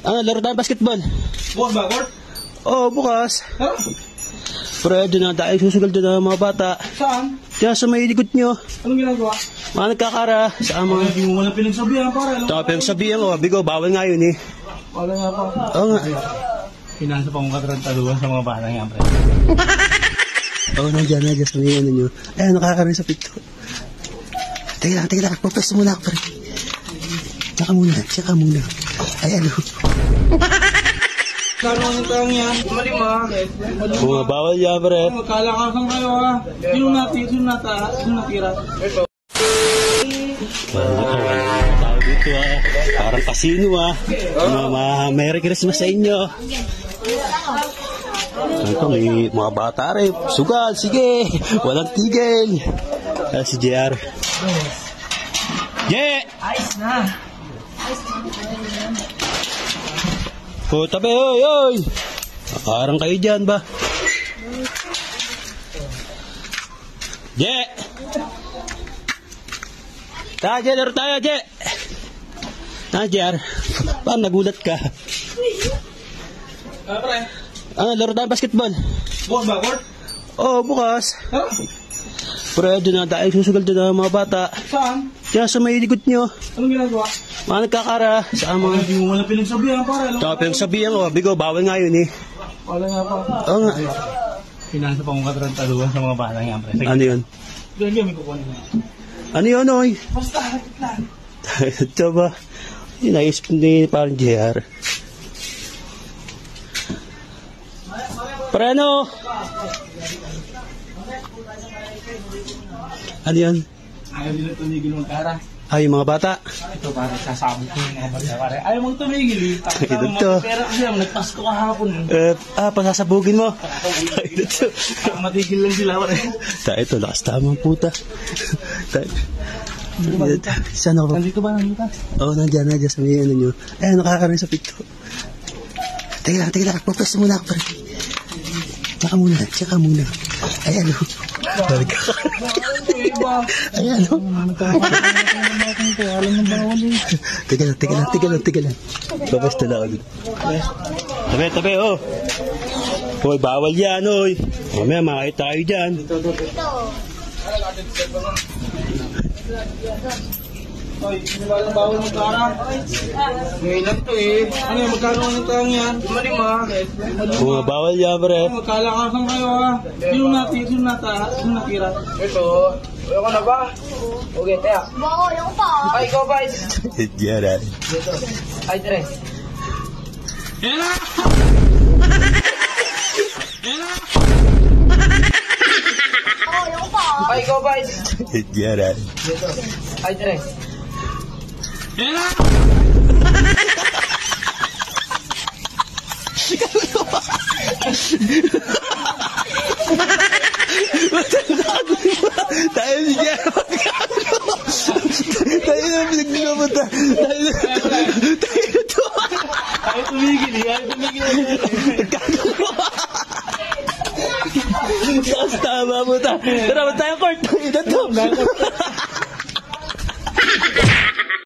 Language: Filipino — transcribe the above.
Laro tayo basketball. Bukas ba, Court? Oo, bukas. Ha? Pero doon na tayo susugal doon ng mga bata. Saan? Diyan sa may likod nyo. Anong ginagawa? Mga nagkakara sa mga... Hindi mo wala pinagsabihan, pare. Ito, pinagsabihan ko, bigo, bawal nga yun eh. Wala nga pa. Oo nga. Pinasa pa kong katrantaduan sa mga bata nga, pre. Oo, nandiyan sa may ano nyo. Ayan, nakakaroon sa pito. Teka lang, pagpwesto muna ako, pre. Tsaka muna. Ayan, o. Kano ang taong yan? Malima. Oo, bawal yan, pre. Magkalakasan kayo, ha? Sino natira? Tao dito, ah. Parang casino, ah. Merry Christmas sa inyo. Ito, may mga bata rin. Sugal, sige. Walang tigil. Si JR. Ayos na. O, tabi, oy. Nakarang kayo dyan ba? Laro tayo, JR. Paano nagulat ka? Pre. Laro tayo basketball. Bukas ba, Court? Oo, bukas. Ha? Pero doon na tayo susugal doon ng mga bata. Saan? Diyan sa may likod nyo. Anong ginagawa? Mga nagkakara sa mga... Hindi mo wala pinagsabihan, pare. Ito, pinagsabihan ko, bigo, bawal nga yun eh. Wala nga pa. Oo nga. Pinasa pa kong katrantaduan sa mga bata nga, pre. Ano yun? Ganyan, may kukunin mo. Ano yun, oy? Basta, hakit lang. Ito ba? Yung naisip ni parang JR. Preno! Ano yun? Ayaw nila tumigil magkara. Ay, yung mga bata. Ito pare, sasabot ko yung mga bata pare. Ayaw mong tumigil eh. Ito to. Pero kasi nagpasko kahapon. Pasasabugin mo. Matigil lang sila pare. Ito, lakas tamang puta. Saan ako ba? Nandito ba? Oo, nandiyan sa may ano nyo. Ayan, nakakaroon sa pito. Teka lang, pagpwesto muna ako, pre. Tsaka muna. Ayan, o. Ayan, o. Teka lang. Pagpwesto na ako dito. Tabi, o. Hoy, bawal yan, oy. Mamaya, makakita tayo dyan. Hoy, walang bawal magkara. Ngayon lang to eh. Ano yung magkano ng taong yan? Malima. Oo, bawal yan, pre. Magkalakasan kayo, ha? Sino natira? Ito. Ayaw ka na ba? Okay, tayo. Ayaw ko pa. Ay, ikaw ba? Diyan, ah. Ay, Dre. Ela! Ayaw ko pa. Ay, ikaw ba? Diyan, ah. Ay, Dre. Ela! Tayo ni JR. Tayo na pinaglalapunta. Tayo to. Ayaw tumigil eh. Taas tama mo ta. Tara, tayo, Court. Ito to.